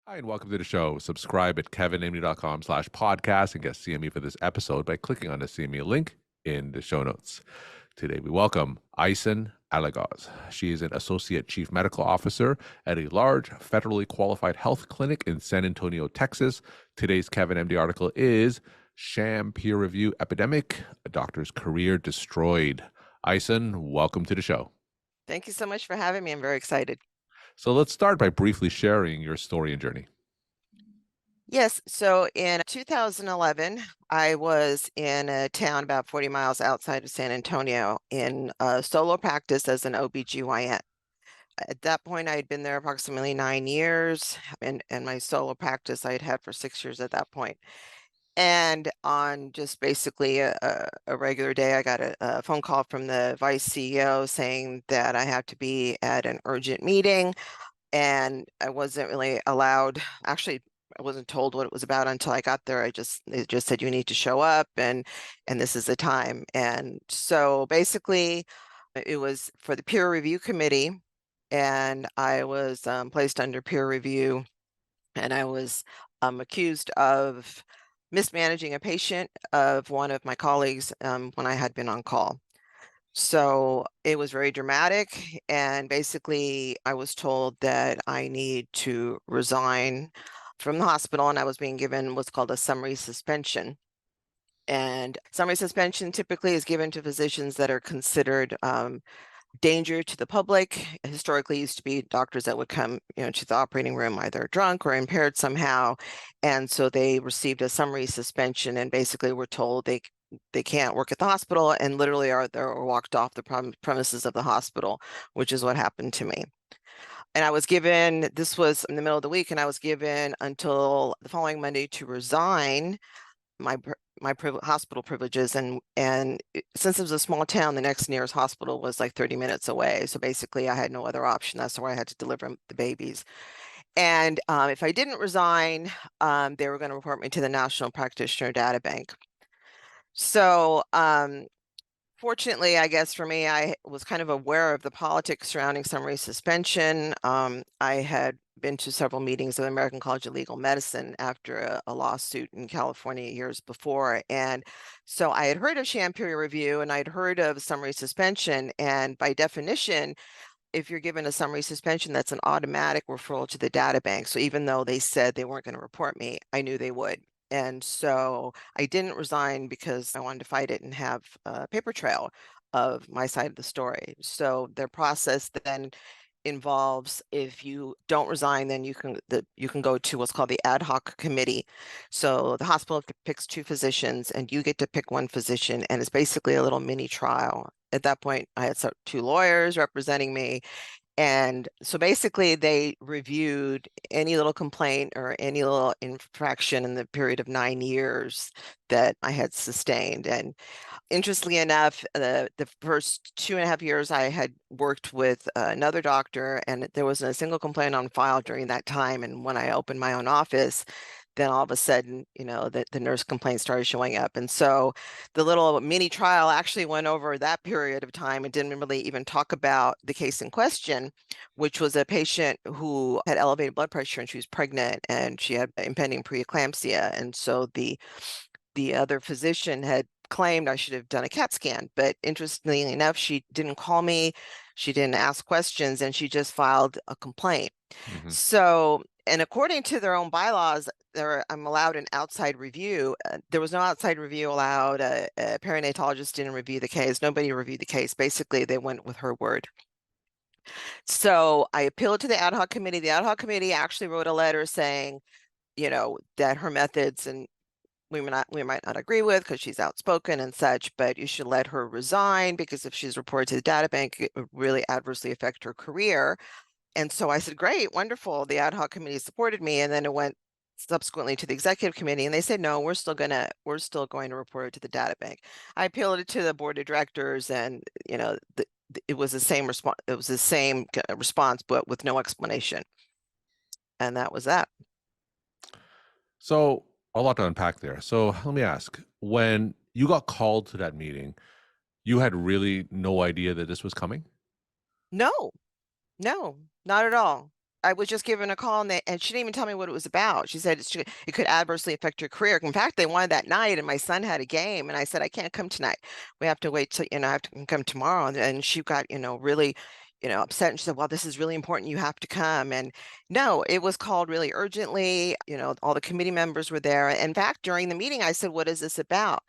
Hi, and welcome to the show. Subscribe at kevinmd.com/podcast and get CME for this episode by clicking on the CME link in the show notes. Today, we welcome Aysun Alagoz. She is an Associate Chief Medical Officer at a large federally qualified health clinic in San Antonio, Texas. Today's KevinMD article is Sham Peer Review Epidemic, a Doctor's Career Destroyed. Aysun, welcome to the show. Thank you so much for having me. I'm very excited. So let's start by briefly sharing your story and journey. Yes, so in 2011, I was in a town about 40 miles outside of San Antonio in a solo practice as an OBGYN. At that point, I had been there approximately 9 years, and my solo practice I had had for 6 years at that point. And on just basically a regular day, I got a phone call from the vice CEO saying that I had to be at an urgent meeting, and I wasn't really allowed. Actually, I wasn't told what it was about until I got there. They just said you need to show up, and this is the time. And so basically, it was for the peer review committee, and I was placed under peer review, and I was accused of mismanaging a patient of one of my colleagues when I had been on call. So it was very dramatic, and basically I was told that I need to resign from the hospital, and I was being given what's called a summary suspension. And summary suspension typically is given to physicians that are considered danger to the public. Historically used to be doctors that would come, to the operating room either drunk or impaired somehow. And so they received a summary suspension and basically were told they can't work at the hospital, and literally are walked off the premises of the hospital, which is what happened to me. And I was given, this was in the middle of the week, and I was given until the following Monday to resign my hospital privileges, and since it was a small town, the next nearest hospital was like 30 minutes away. So basically I had no other option. That's where I had to deliver the babies. And if I didn't resign, they were going to report me to the National Practitioner Data Bank. So fortunately, I guess for me, I was kind of aware of the politics surrounding summary suspension. I had been to several meetings of the American College of Legal Medicine after a lawsuit in California years before. And so I had heard of sham peer review, and I'd heard of summary suspension. And by definition, if you're given a summary suspension, that's an automatic referral to the data bank. So even though they said they weren't going to report me, I knew they would. And so I didn't resign because I wanted to fight it and have a paper trail of my side of the story. So their process then involves, if you don't resign, then you can go to what's called the ad hoc committee. So the hospital picks two physicians, and you get to pick one physician, and it's basically a little mini trial. At that point, I had two lawyers representing me. And so basically they reviewed any little complaint or any little infraction in the period of 9 years that I had sustained. And interestingly enough, the first 2.5 years I had worked with another doctor, and there wasn't a single complaint on file during that time. And when I opened my own office, then all of a sudden, the nurse complaints started showing up. And so the little mini trial actually went over that period of time and didn't really even talk about the case in question, which was a patient who had elevated blood pressure, and she was pregnant, and she had impending preeclampsia. And so the other physician had claimed I should have done a CAT scan, but interestingly enough, she didn't call me, she didn't ask questions, and she just filed a complaint. Mm-hmm. So, and according to their own bylaws, I'm allowed an outside review. There was no outside review allowed. A perinatologist didn't review the case. Nobody reviewed the case. Basically, they went with her word. So I appealed to the ad hoc committee. The ad hoc committee actually wrote a letter saying, that her methods, and we might not agree with because she's outspoken and such, but you should let her resign, because if she's reported to the data bank, it would really adversely affect her career. And so I said, great, wonderful. The ad hoc committee supported me, and then it went subsequently to the executive committee, and they said, no, we're still going to report it to the data bank. I appealed it to the board of directors, and it was the same response. It was the same response, but with no explanation. And that was that. So a lot to unpack there. So let me ask, when you got called to that meeting, you had really no idea that this was coming? No, no, not at all. I was just given a call and she didn't even tell me what it was about. She said it could adversely affect your career. In fact, they wanted that night and my son had a game and I said, I can't come tonight. We have to wait till, I have to come tomorrow. And she got, really, upset and she said, well, this is really important. You have to come. And no, it was called really urgently. All the committee members were there. In fact, during the meeting, I said, what is this about?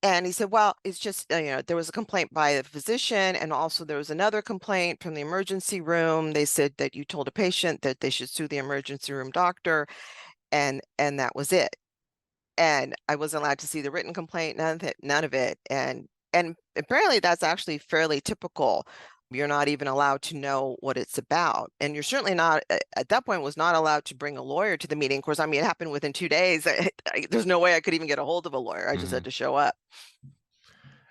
And he said, well, it's just, there was a complaint by the physician, and also there was another complaint from the emergency room. They said that you told a patient that they should sue the emergency room doctor, and that was it. And I wasn't allowed to see the written complaint, none of it. And apparently that's actually fairly typical. You're not even allowed to know what it's about. And you're certainly not, at that point, was not allowed to bring a lawyer to the meeting. Of course, I mean, it happened within 2 days. There's no way I could even get a hold of a lawyer. I just Hmm. had to show up.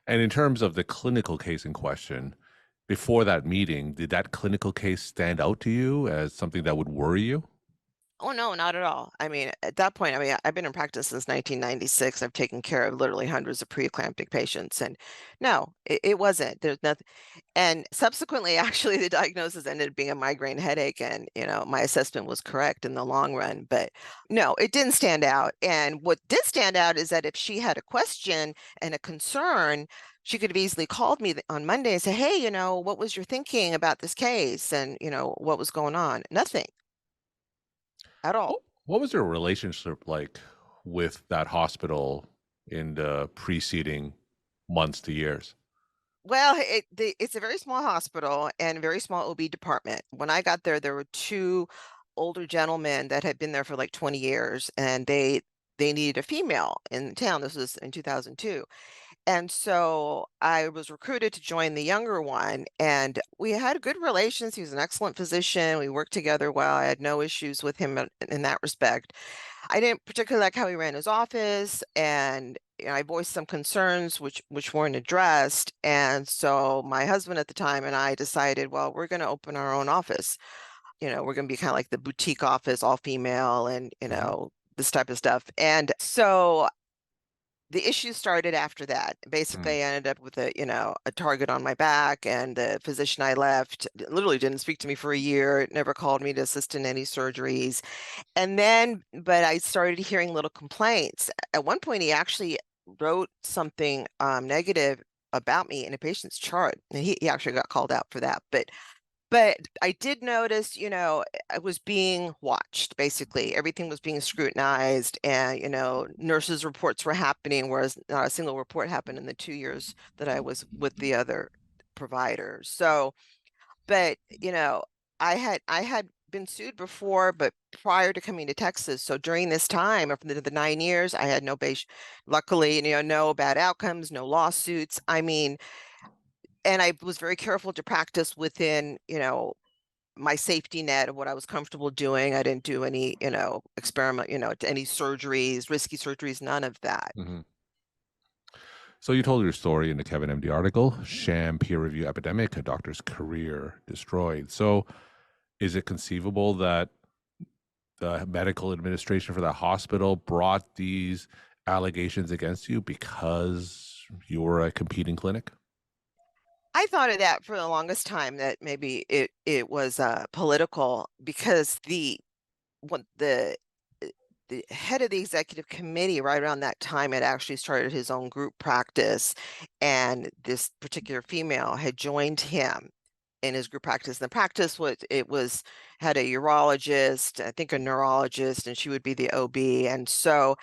And in terms of the clinical case in question, before that meeting, did that clinical case stand out to you as something that would worry you? Oh, no, not at all. I mean, at that point, I mean, I've been in practice since 1996. I've taken care of literally hundreds of preeclamptic patients. And no, it wasn't. There's nothing. And subsequently, actually, the diagnosis ended up being a migraine headache. And, my assessment was correct in the long run. But no, it didn't stand out. And what did stand out is that if she had a question and a concern, she could have easily called me on Monday and say, hey, what was your thinking about this case? And, what was going on? Nothing at all. What was your relationship like with that hospital in the preceding months to years? Well, it's a very small hospital and a very small OB department. When I got there, there were two older gentlemen that had been there for like 20 years, and they needed a female in town. This was in 2002. And so I was recruited to join the younger one, and we had good relations. He was an excellent physician. We worked together well. I had no issues with him in that respect. I didn't particularly like how he ran his office, and I voiced some concerns which weren't addressed. And so my husband at the time and I decided, well, we're going to open our own office. We're going to be kind of like the boutique office, all female, and Mhm. this type of stuff. And so the issue started after that. Mm. Basically, I ended up with a target on my back, and the physician I left literally didn't speak to me for a year, never called me to assist in any surgeries. And then, but I started hearing little complaints. At one point, he actually wrote something negative about me in a patient's chart, and he actually got called out for that. But I did notice, I was being watched. Basically, everything was being scrutinized, and nurses' reports were happening, whereas not a single report happened in the 2 years that I was with the other providers. So but, I had been sued before, but prior to coming to Texas. So during this time of the 9 years, I had no base, luckily, no bad outcomes, no lawsuits. I mean, and I was very careful to practice within, my safety net of what I was comfortable doing. I didn't do any, experiment, to any surgeries, risky surgeries, none of that. Mhm. So you told your story in the KevinMD article, Sham Peer Review Epidemic, a doctor's career destroyed. So is it conceivable that the medical administration for that hospital brought these allegations against you because you were a competing clinic? I thought of that for the longest time, that maybe it was political, because what the head of the executive committee right around that time had actually started his own group practice, and this particular female had joined him in his group practice. And the practice was had a urologist, I think a neurologist, and she would be the OB. And so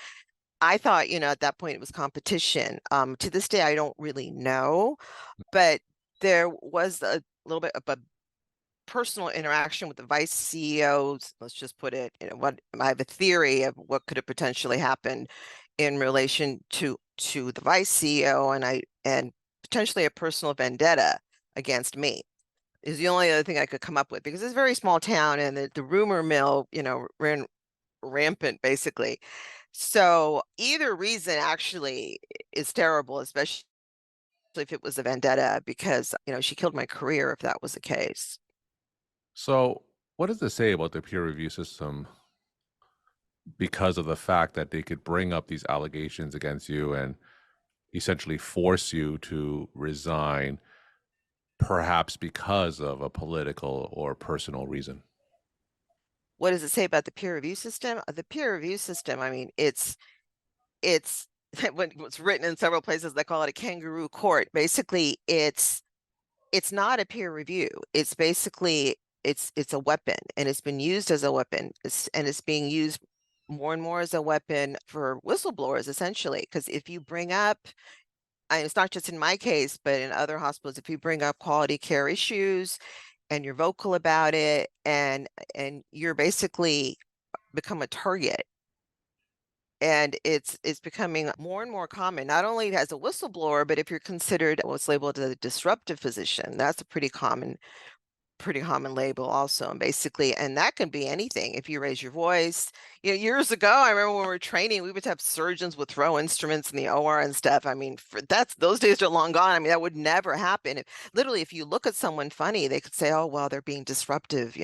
I thought, at that point it was competition. To this day, I don't really know, but there was a little bit of a personal interaction with the vice CEOs. Let's just put it, what I have a theory of what could have potentially happened in relation to the vice CEO, and potentially a personal vendetta against me is the only other thing I could come up with, because it's a very small town and the rumor mill, ran rampant basically. So either reason actually is terrible, especially if it was a vendetta, because she killed my career if that was the case. So what does this say about the peer review system because of the fact that they could bring up these allegations against you and essentially force you to resign, perhaps because of a political or personal reason? What does it say about the peer review system? The peer review system, I mean, it's when it's written in several places, they call it a kangaroo court. Basically, it's not a peer review. It's basically it's a weapon, and it's been used as a weapon. It's being used more and more as a weapon for whistleblowers, essentially. Because if you bring up, and it's not just in my case, but in other hospitals, if you bring up quality care issues and you're vocal about it, and you're basically become a target. And it's becoming more and more common, not only as a whistleblower, but if you're considered what's labeled as a disruptive physician, that's a pretty common label also. And basically, and that can be anything. If you raise your voice, years ago, I remember when we were training, we would have surgeons would throw instruments in the OR and stuff. I mean, those days are long gone. I mean, that would never happen. Literally, if you look at someone funny, they could say, oh, well, they're being disruptive.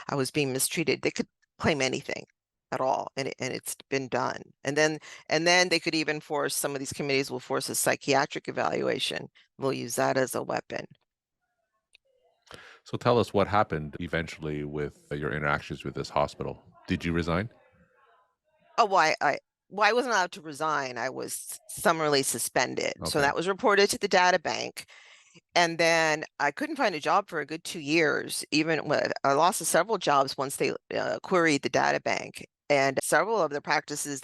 I was being mistreated. They could claim anything at all, and it's been done. And then they could even force, some of these committees will force a psychiatric evaluation. We'll use that as a weapon. So tell us what happened eventually with your interactions with this hospital. Did you resign? Oh, well, I wasn't allowed to resign. I was summarily suspended. So Okay. that was reported to the data bank. And then I couldn't find a job for a good 2 years. Even when I lost several jobs once they queried the data bank. And several of the practices,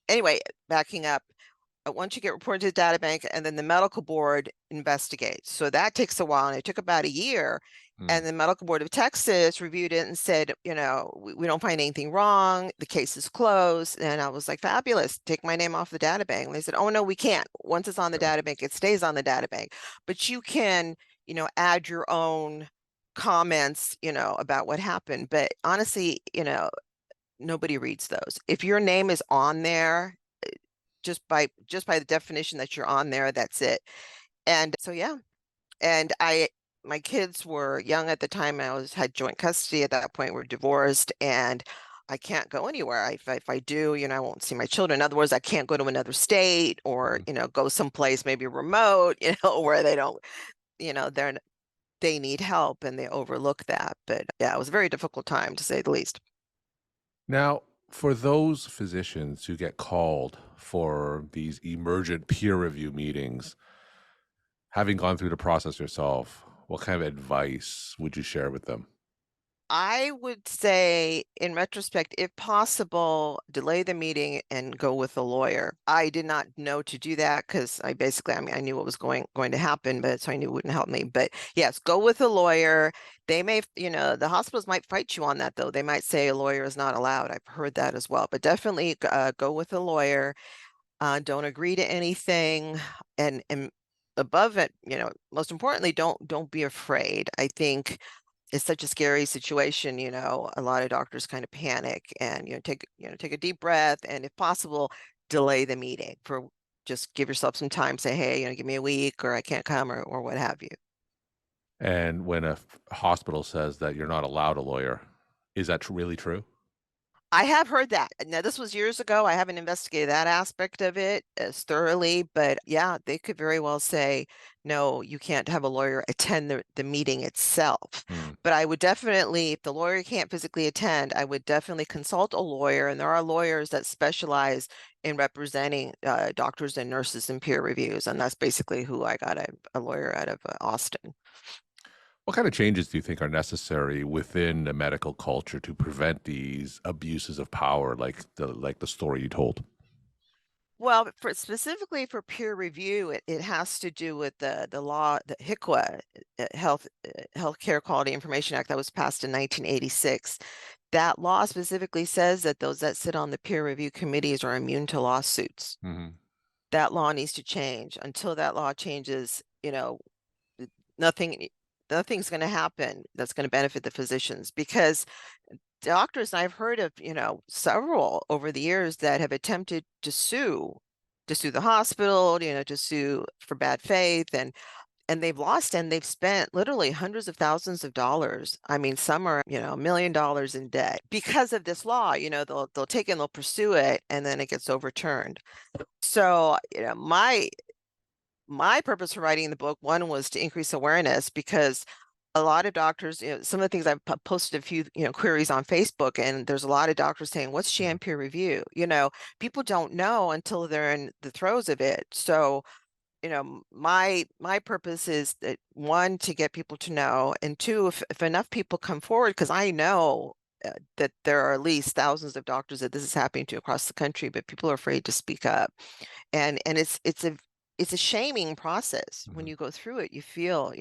anyway, backing up, once you get reported to the data bank, and then the medical board investigates. So that takes a while, and it took about a year. And the medical board of Texas reviewed it and said, we don't find anything wrong. The case is closed. And I was like, fabulous. Take my name off the data bank. And they said, oh, no, we can't. Once it's on the data bank, it stays on the data bank. But you can, add your own comments, about what happened. But honestly, nobody reads those. If your name is on there, just by the definition that you're on there, that's it. And so, yeah. And my kids were young at the time. I had joint custody at that point. We're divorced, and I can't go anywhere. If I do, I won't see my children. In other words, I can't go to another state or, go someplace maybe remote, where they don't, they need help and they overlook that. But yeah, it was a very difficult time, to say the least. Now, for those physicians who get called for these emergent peer review meetings, having gone through the process yourself, what kind of advice would you share with them? I would say, in retrospect, if possible, delay the meeting and go with a lawyer. I did not know to do that because I mean, I knew what was going to happen, but so I knew it wouldn't help me. But yes, go with a lawyer. They may, the hospitals might fight you on that, though. They might say a lawyer is not allowed. I've heard that as well. But definitely go with a lawyer. Don't agree to anything, and above it, most importantly, don't be afraid. I think it's such a scary situation. A lot of doctors kind of panic, and take a deep breath, and if possible, delay the meeting for just give yourself some time. Say, hey, give me a week, or I can't come, or what have you. And when a hospital says that you're not allowed a lawyer, is that really true? I have heard that. Now, this was years ago. I haven't investigated that aspect of it as thoroughly, but yeah, they could very well say, no, you can't have a lawyer attend the meeting itself. Hmm. But I would definitely, if the lawyer can't physically attend, I would definitely consult a lawyer. And there are lawyers that specialize in representing doctors and nurses in peer reviews. And that's basically who I got, a lawyer out of Austin. What kind of changes do you think are necessary within the medical culture to prevent these abuses of power, like the story you told? Well, specifically for peer review, it has to do with the law, the HICWA, Healthcare Quality Information Act, that was passed in 1986. That law specifically says that those that sit on the peer review committees are immune to lawsuits. Hmm. That law needs to change. Until that law changes, nothing nothing's going to happen that's going to benefit the physicians, because doctors, and I've heard of, several over the years that have attempted to sue the hospital, to sue for bad faith, and they've lost, and they've spent literally hundreds of thousands of dollars. I mean, some are, $1 million in debt because of this law. They'll take it and they'll pursue it, and then it gets overturned. So, my purpose for writing the book, one, was to increase awareness, because a lot of doctors, some of the things I've posted a few, queries on Facebook, and there's a lot of doctors saying, what's sham peer review? People don't know until they're in the throes of it. So, my purpose is that, one, to get people to know, and two, if enough people come forward, because I know that there are at least thousands of doctors that this is happening to across the country, but people are afraid to speak up. And it's a shaming process. When you go through it, you feel,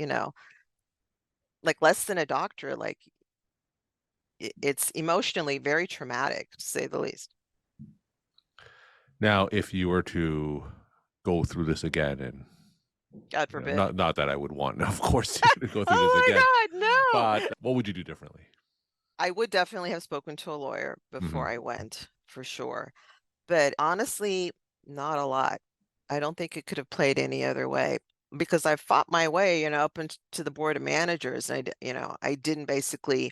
like less than a doctor. Like it's emotionally very traumatic, to say the least. Now, if you were to go through this again, and God forbid. not that I would want, of course, you to go through this Oh again, my God, no. but what would you do differently? I would definitely have spoken to a lawyer before Mhm. I went, for sure. But honestly, not a lot. I don't think it could have played any other way, because I fought my way, up into the board of managers. And I didn't basically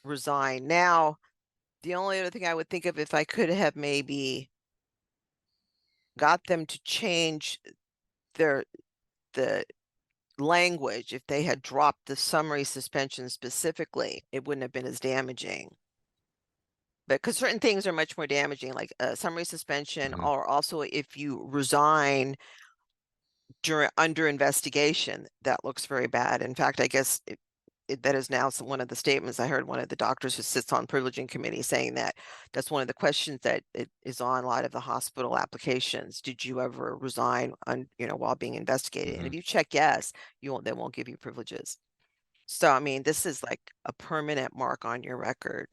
resign. Now, the only other thing I would think of, if I could have maybe got them to change their the language, if they had dropped the summary suspension specifically, it wouldn't have been as damaging. But because certain things are much more damaging, like a summary suspension, Mhm. or also if you resign under investigation, that looks very bad. In fact, I guess that is now one of the statements. I heard one of the doctors who sits on privileging committee saying that that's one of the questions that it is on a lot of the hospital applications. Did you ever resign while being investigated? And Mhm. if you check yes, they won't give you privileges. So, I mean, this is like a permanent mark on your record.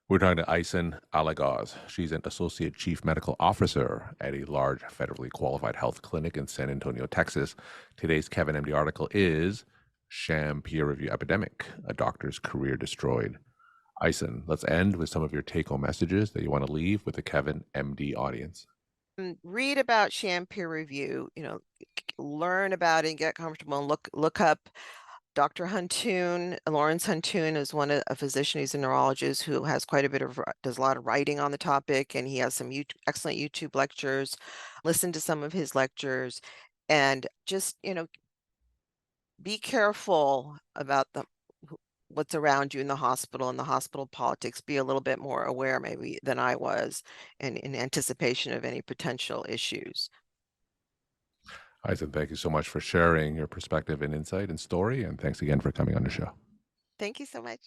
We're talking to Aysun Alagoz. She's an associate chief medical officer at a large federally qualified health clinic in San Antonio, Texas. Today's KevinMD article is Sham Peer Review Epidemic, a Doctor's Career Destroyed. Aysun, let's end with some of your take-home messages that you want to leave with the Kevin MD audience. Read about sham peer review, learn about it and get comfortable, and look up Dr. Huntoon. Lawrence Huntoon is a physician. He's a neurologist who has quite a bit of does a lot of writing on the topic, and he has some excellent YouTube lectures. Listen to some of his lectures, and just be careful about what's around you in the hospital and the hospital politics. Be a little bit more aware, maybe, than I was, and in anticipation of any potential issues. Aysun, thank you so much for sharing your perspective and insight and story, and thanks again for coming on the show. Thank you so much.